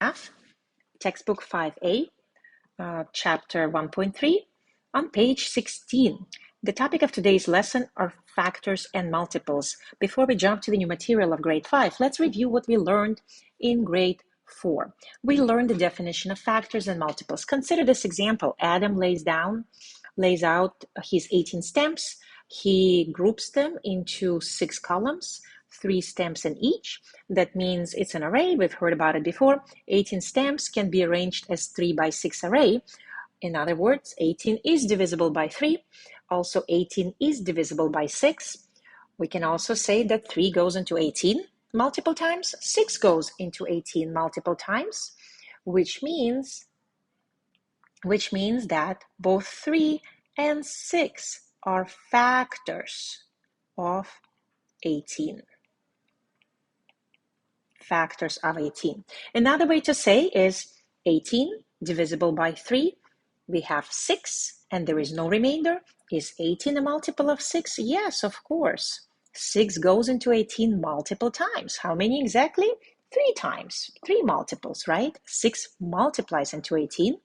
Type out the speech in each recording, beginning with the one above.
Math, textbook 5A, chapter 1.3, on page 16. The topic of today's lesson are factors and multiples. Before we jump to the new material of grade 5, let's review what we learned in grade 4. We learned the definition of factors and multiples. Consider this example. Adam lays out his 18 stems. He groups them into 6 columns, 3 stems in each. That means it's an array. We've heard about it before. 18 stems can be arranged as 3 by 6 array. In other words, 18 is divisible by 3. Also, 18 is divisible by 6. We can also say that 3 goes into 18 multiple times, 6 goes into 18 multiple times, which means that both 3 and 6 are factors of 18. Factors of 18. Another way to say is 18 divisible by 3. We have 6 and there is no remainder. Is 18 a multiple of 6? Yes, of course. 6 goes into 18 multiple times. How many exactly? 3 times. 3 multiples, right? 6 multiplies into 18.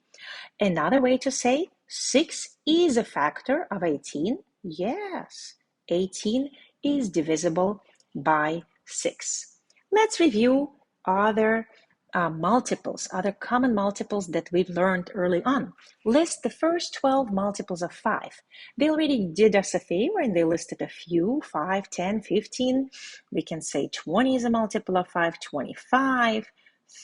Another way to say 6 is a factor of 18. Yes, 18 is divisible by 6. Let's review other multiples, other common multiples that we've learned early on. List the first 12 multiples of 5. They already did us a favor and they listed a few, 5, 10, 15. We can say 20 is a multiple of 5, 25,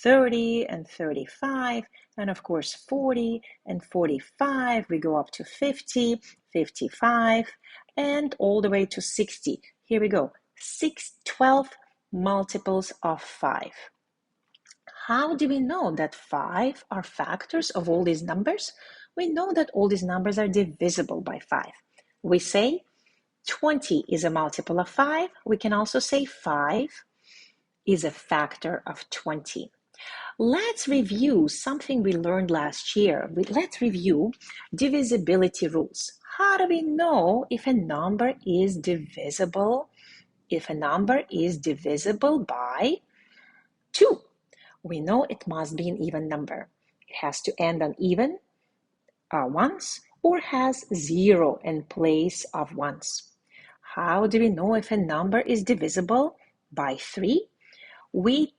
30 and 35, and of course 40 and 45. We go up to 50, 55, and all the way to 60. Here we go, 12 multiples of 5. How do we know that 5 are factors of all these numbers? We know that all these numbers are divisible by 5. We say 20 is a multiple of 5. We can also say 5 is a factor of 20. Let's review something we learned last year. Let's review divisibility rules. How do we know if a number is divisible? If a number is divisible by 2. We know it must be an even number. It has to end on even ones or has 0 in place of ones. How do we know if a number is divisible by 3? We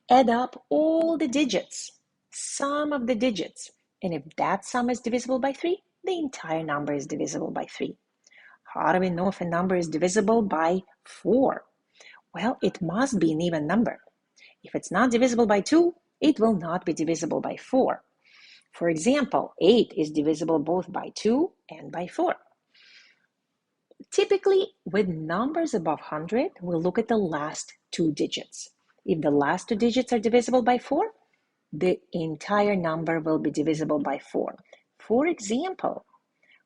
add up all the digits, sum of the digits. And if that sum is divisible by 3, the entire number is divisible by 3. How do we know if a number is divisible by 4? Well, it must be an even number. If it's not divisible by 2, it will not be divisible by 4. For example, 8 is divisible both by 2 and by 4. Typically, with numbers above 100, we'll look at the last 2 digits. If the last 2 digits are divisible by 4, the entire number will be divisible by 4. For example,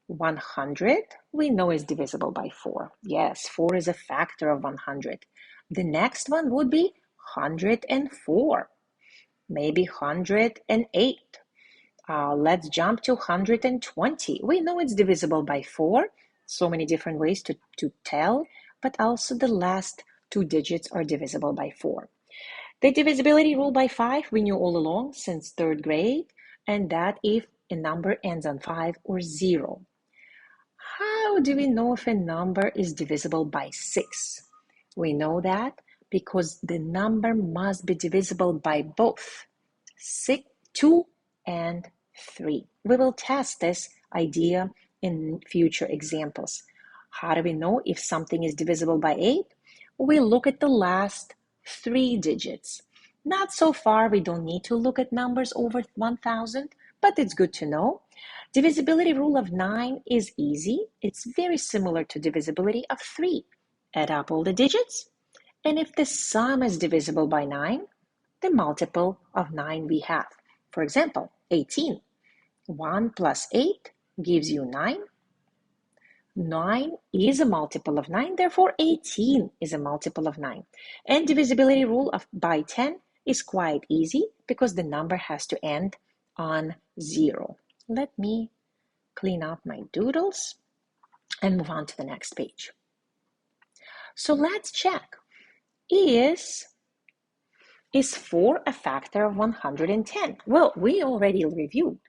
100 we know is divisible by 4. Yes, 4 is a factor of 100. The next one would be 104, maybe 108. Let's jump to 120. We know it's divisible by 4. So many different ways to tell, but also the last 2 digits are divisible by 4. The divisibility rule by 5 we knew all along since 3rd grade, and that if a number ends on 5 or 0. How do we know if a number is divisible by 6? We know that because the number must be divisible by both 2 and 3. We will test this idea in future examples. How do we know if something is divisible by 8? We look at the last 3 digits. Not so far, we don't need to look at numbers over 1,000, but it's good to know. Divisibility rule of 9 is easy. It's very similar to divisibility of 3. Add up all the digits, and if the sum is divisible by 9, the multiple of 9 we have. For example, 18. 1 plus 8 gives you 9. 9 is a multiple of 9, therefore 18 is a multiple of 9. And divisibility rule of by 10 is quite easy because the number has to end on 0. Let me clean up my doodles and move on to the next page. So let's check. Is Is 4 a factor of 110? Well, we already reviewed.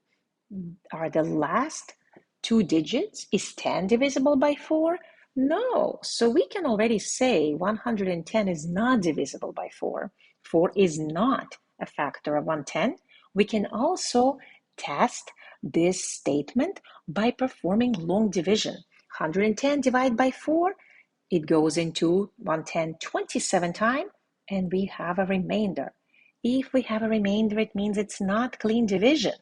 Are the last two digits, is 10 divisible by 4? No, so we can already say 110 is not divisible by 4. 4 is not a factor of 110. We can also test this statement by performing long division. 110 divided by 4, it goes into 110 27 times, and we have a remainder. If we have a remainder, it means it's not clean division.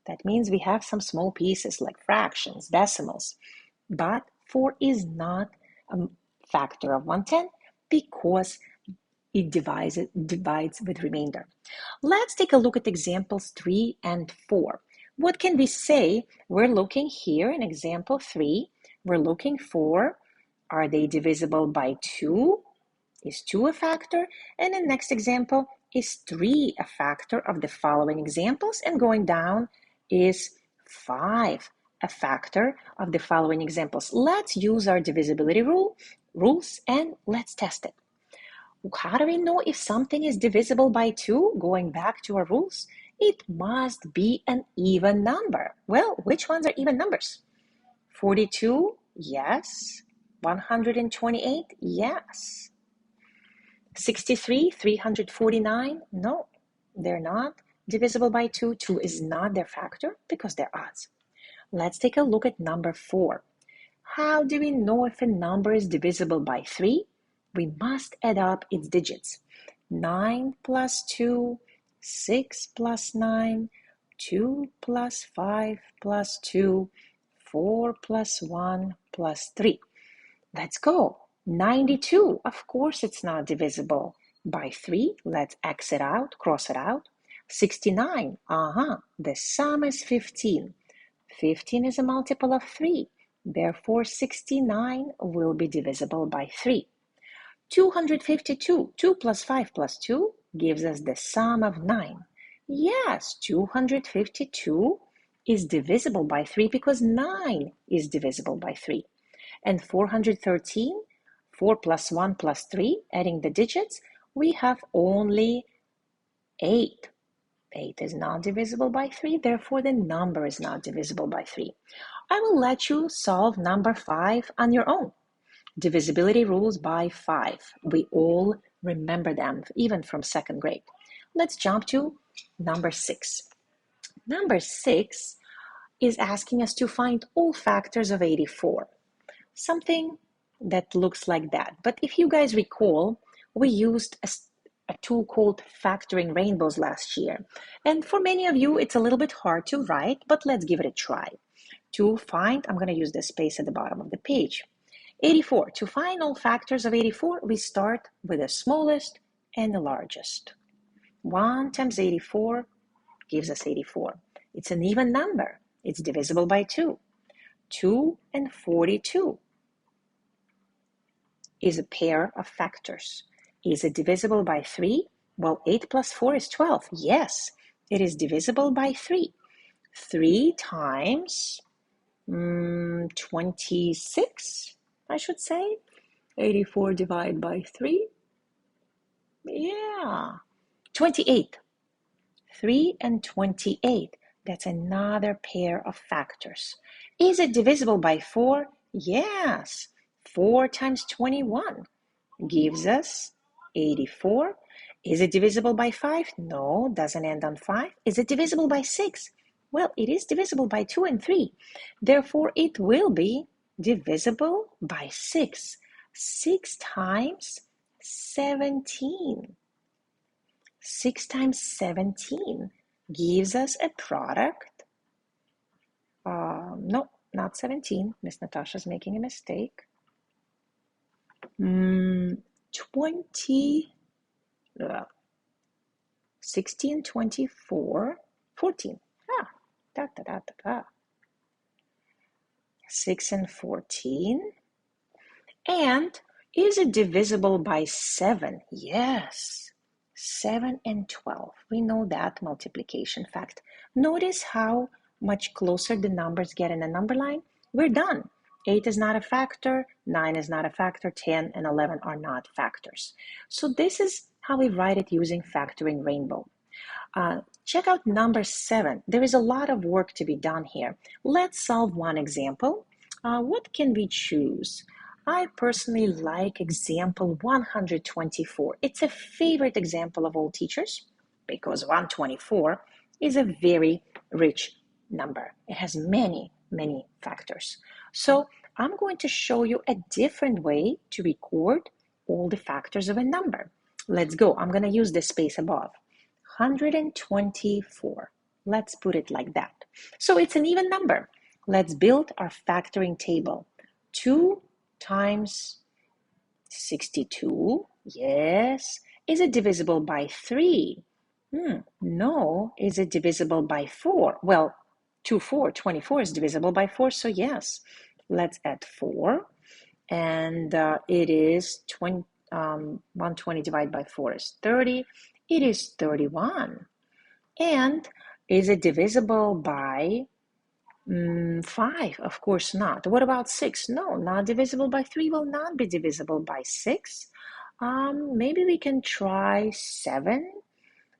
That means we have some small pieces like fractions, decimals, but 4 is not a factor of 110 because it divides with remainder. Let's take a look at examples 3 and 4. What can we say? We're looking here in example 3. We're looking for, are they divisible by 2? Is 2 a factor? And in next example, is 3 a factor of the following examples? And going down, is 5 a factor of the following examples? Let's use our divisibility rules and let's test it. How do we know if something is divisible by 2? Going back to our rules, it must be an even number. Well, which ones are even numbers? 42, yes. 128, yes. 63, 349, no, they're not divisible by 2. 2 is not their factor because they're odds. Let's take a look at number 4. How do we know if a number is divisible by 3? We must add up its digits. 9 plus 2, 6 plus 9, 2 plus 5 plus 2, 4 plus 1 plus 3. Let's go. 92, of course it's not divisible by 3. Let's X it out, cross it out. 69, the sum is 15. 15 is a multiple of 3. Therefore, 69 will be divisible by 3. 252, 2 plus 5 plus 2 gives us the sum of 9. Yes, 252 is divisible by 3 because 9 is divisible by 3. And 413, 4 plus 1 plus 3, adding the digits, we have only 8. 8 is not divisible by 3, therefore the number is not divisible by 3. I will let you solve number 5 on your own. Divisibility rules by 5. We all remember them, even from second grade. Let's jump to number 6. Number 6 is asking us to find all factors of 84. Something that looks like that. But if you guys recall, we used a tool called Factoring Rainbows last year. And for many of you, it's a little bit hard to write, but let's give it a try. To find, I'm going to use the space at the bottom of the page. 84. To find all factors of 84, we start with the smallest and the largest. 1 times 84 gives us 84. It's an even number. It's divisible by 2. 2 and 42 is a pair of factors. Is it divisible by 3? Well, 8 plus 4 is 12. Yes, it is divisible by 3. 3 times 26, I should say. 84 divided by 3. Yeah, 28. 3 and 28. That's another pair of factors. Is it divisible by 4? Yes. 4 times 21 gives us 84. Is it divisible by 5? No, doesn't end on 5. Is it divisible by 6? Well, it is divisible by 2 and 3. Therefore, it will be divisible by 6. 6 times 17. 6 times 17 gives us a product. No, not 17. Miss Natasha's making a mistake. 16, 24, 14. 6 and 14. And is it divisible by 7? Yes. 7 and 12. We know that multiplication fact. Notice how much closer the numbers get in the number line. We're done. 8 is not a factor, 9 is not a factor, 10 and 11 are not factors. So this is how we write it using factoring rainbow. Check out number 7. There is a lot of work to be done here. Let's solve one example. What can we choose? I personally like example 124. It's a favorite example of all teachers because 124 is a very rich number. It has many, many factors. So I'm going to show you a different way to record all the factors of a number. Let's go. I'm going to use the space above. 124. Let's put it like that. So it's an even number. Let's build our factoring table. 2 times 62. Yes. Is it divisible by 3? No. Is it divisible by 4? Well, 24 is divisible by 4, so yes. Let's add 4. And it is 120 divided by 4 is 30. It is 31. And is it divisible by 5? Of course not. What about 6? No, not divisible by 3 will not be divisible by 6. Maybe we can try 7.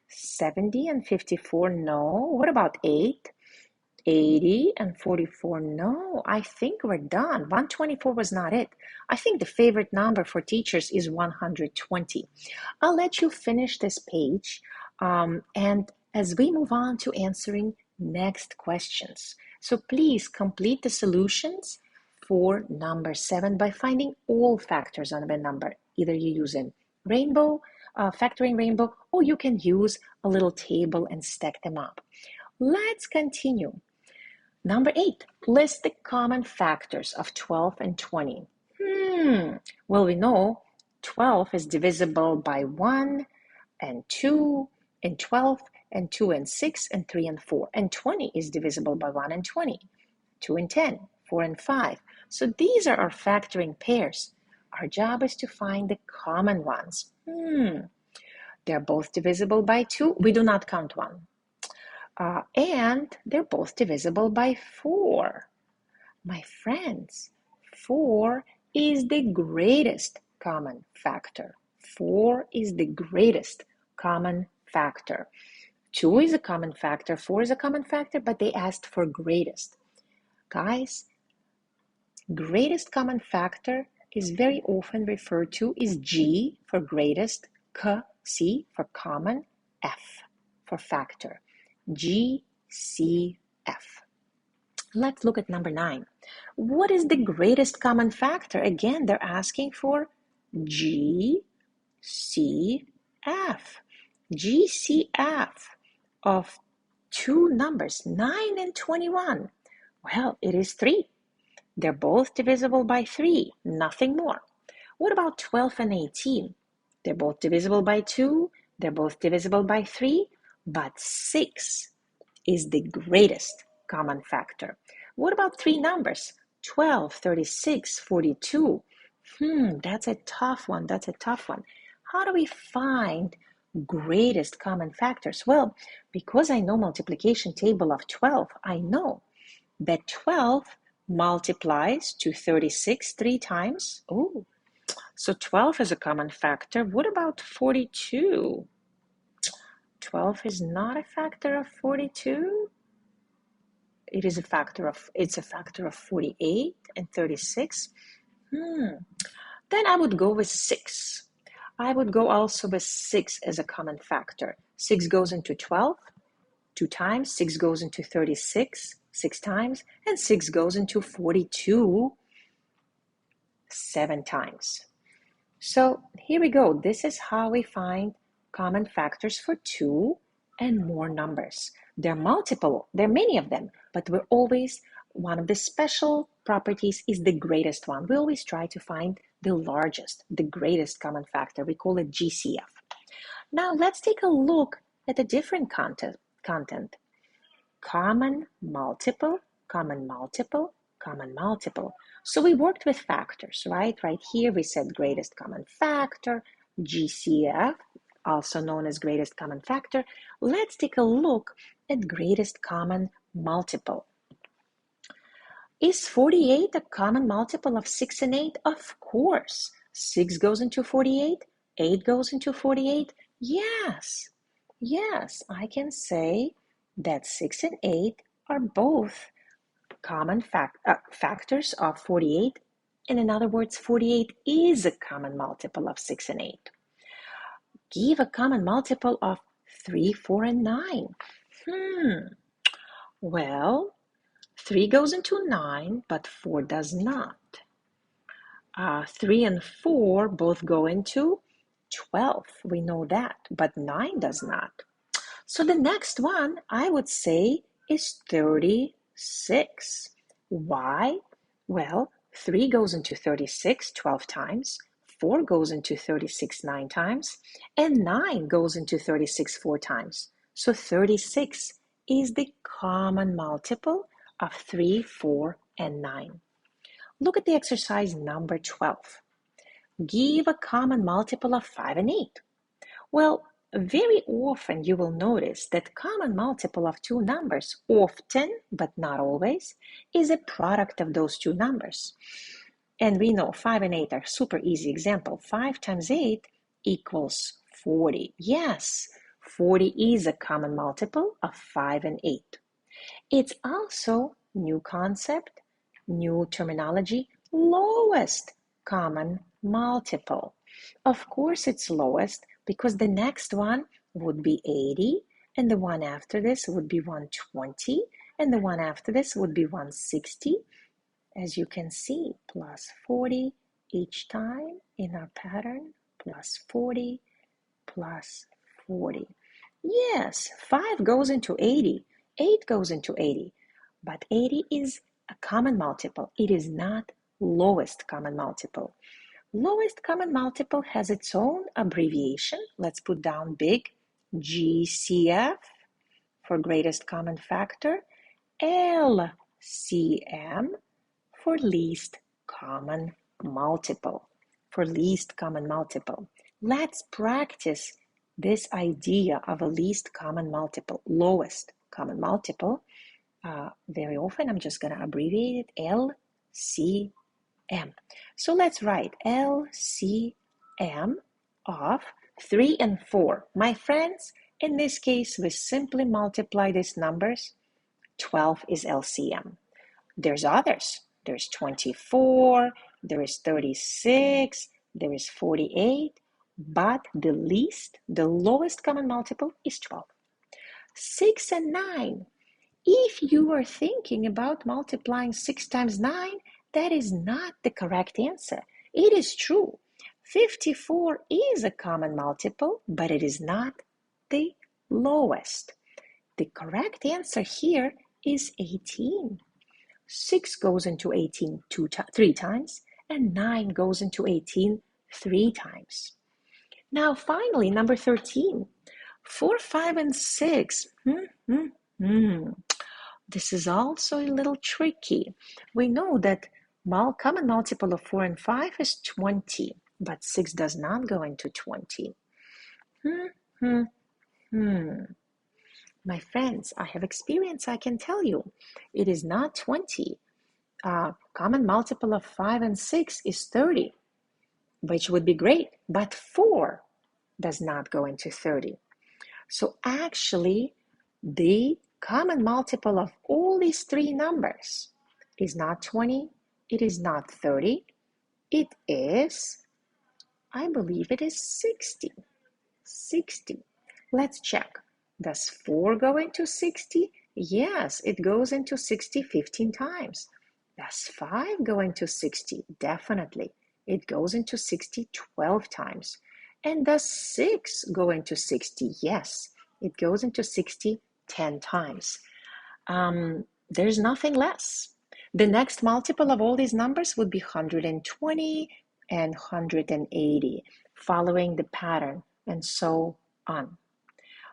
70 and 54, no. What about 8? 80 and 44, no. I think we're done. 124 was not it. I think the favorite number for teachers is 120. I'll let you finish this page, and as we move on to answering next questions. So please complete the solutions for number 7 by finding all factors of a number. Either you use a rainbow, factoring rainbow, or you can use a little table and stack them up. Let's continue. Number 8, list the common factors of 12 and 20. Well, we know 12 is divisible by 1 and 2 and 12 and 2 and 6 and 3 and 4. And 20 is divisible by 1 and 20, 2 and 10, 4 and 5. So these are our factoring pairs. Our job is to find the common ones. They're both divisible by 2. We do not count 1. And they're both divisible by 4. My friends, 4 is the greatest common factor. 4 is the greatest common factor. 2 is a common factor, 4 is a common factor, but they asked for greatest. Guys, greatest common factor is very often referred to as G for greatest, C for common, F for factor. G, C, F. Let's look at number 9. What is the greatest common factor? Again, they're asking for G, C, F. G, C, F of two numbers, 9 and 21. Well, it is 3. They're both divisible by 3, nothing more. What about 12 and 18? They're both divisible by 2, they're both divisible by 3, but 6 is the greatest common factor. What about 3 numbers? 12, 36, 42. That's a tough one. How do we find greatest common factors? Well, because I know multiplication table of 12, I know that 12 multiplies to 36 3 times. So 12 is a common factor. What about 42? 12 is not a factor of 42. It's a factor of 48 and 36. Then I would go with 6. I would go also with 6 as a common factor. 6 goes into 12 2 times, 6 goes into 36 6 times, and 6 goes into 42 7 times. So here we go. This is how we find common factors for 2 and more numbers. They're multiple, there are many of them, but we're always, one of the special properties is the greatest one. We always try to find the largest, the greatest common factor. We call it GCF. Now let's take a look at a different content. Common multiple, common multiple, common multiple. So we worked with factors, right? Right here we said greatest common factor, GCF, also known as greatest common factor. Let's take a look at greatest common multiple. Is 48 a common multiple of 6 and 8? Of course. 6 goes into 48, 8 goes into 48? Yes, I can say that 6 and 8 are both common factors of 48. And in other words, 48 is a common multiple of 6 and 8. Give a common multiple of 3, 4, and 9. Well, 3 goes into 9, but 4 does not. 3 and 4 both go into 12. We know that, but 9 does not. So the next one I would say is 36. Why? Well, 3 goes into 36 12 times, 4 goes into 36 9 times, and 9 goes into 36 4 times. So 36 is the common multiple of 3, 4, and 9. Look at the exercise number 12. Give a common multiple of 5 and 8. Well, very often you will notice that common multiple of two numbers often, but not always, is a product of those two numbers. And we know 5 and 8 are super easy example. 5 times 8 equals 40. Yes, 40 is a common multiple of 5 and 8. It's also new concept, new terminology, lowest common multiple. Of course, it's lowest because the next one would be 80, and the one after this would be 120, and the one after this would be 160. As you can see, plus 40 each time in our pattern, plus 40, plus 40. Yes, 5 goes into 80, 8 goes into 80, but 80 is a common multiple. It is not lowest common multiple. Lowest common multiple has its own abbreviation. Let's put down big GCF for greatest common factor, LCM for least common multiple. Let's practice this idea of a least common multiple, lowest common multiple. Very often I'm just going to abbreviate it LCM. So let's write LCM of 3 and 4. My friends, in this case, we simply multiply these numbers. 12 is LCM. There's others. There's 24, there is 36, there is 48, but the lowest common multiple is 12. 6 and 9. If you are thinking about multiplying 6 times 9, that is not the correct answer. It is true. 54 is a common multiple, but it is not the lowest. The correct answer here is 18. 6 goes into 18 3 times, and 9 goes into 18 3 times. Now, finally, number 13. 4, 5, and 6. This is also a little tricky. We know that common multiple of 4 and 5 is 20, but 6 does not go into 20. My friends, I have experience, I can tell you. It is not 20. Common multiple of 5 and 6 is 30, which would be great, but 4 does not go into 30. So actually, the common multiple of all these three numbers is not 20, it is not 30, it is, I believe it is 60. 60. Let's check. Does 4 go into 60? Yes, it goes into 60 15 times. Does 5 go into 60? Definitely. It goes into 60 12 times. And does 6 go into 60? Yes, it goes into 60 10 times. There's nothing less. The next multiple of all these numbers would be 120 and 180, following the pattern, and so on.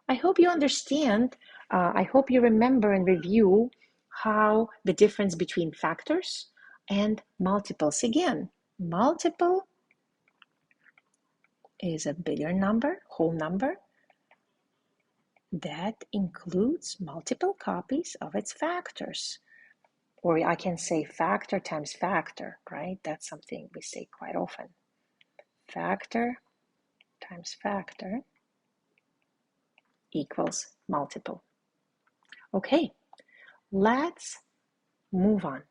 I hope you understand. I hope you remember and review how the difference between factors and multiples. Again, multiple is a bigger number, whole number, that includes multiple copies of its factors. Or I can say factor times factor, right? That's something we say quite often. Factor times factor equals multiple. Okay, let's move on.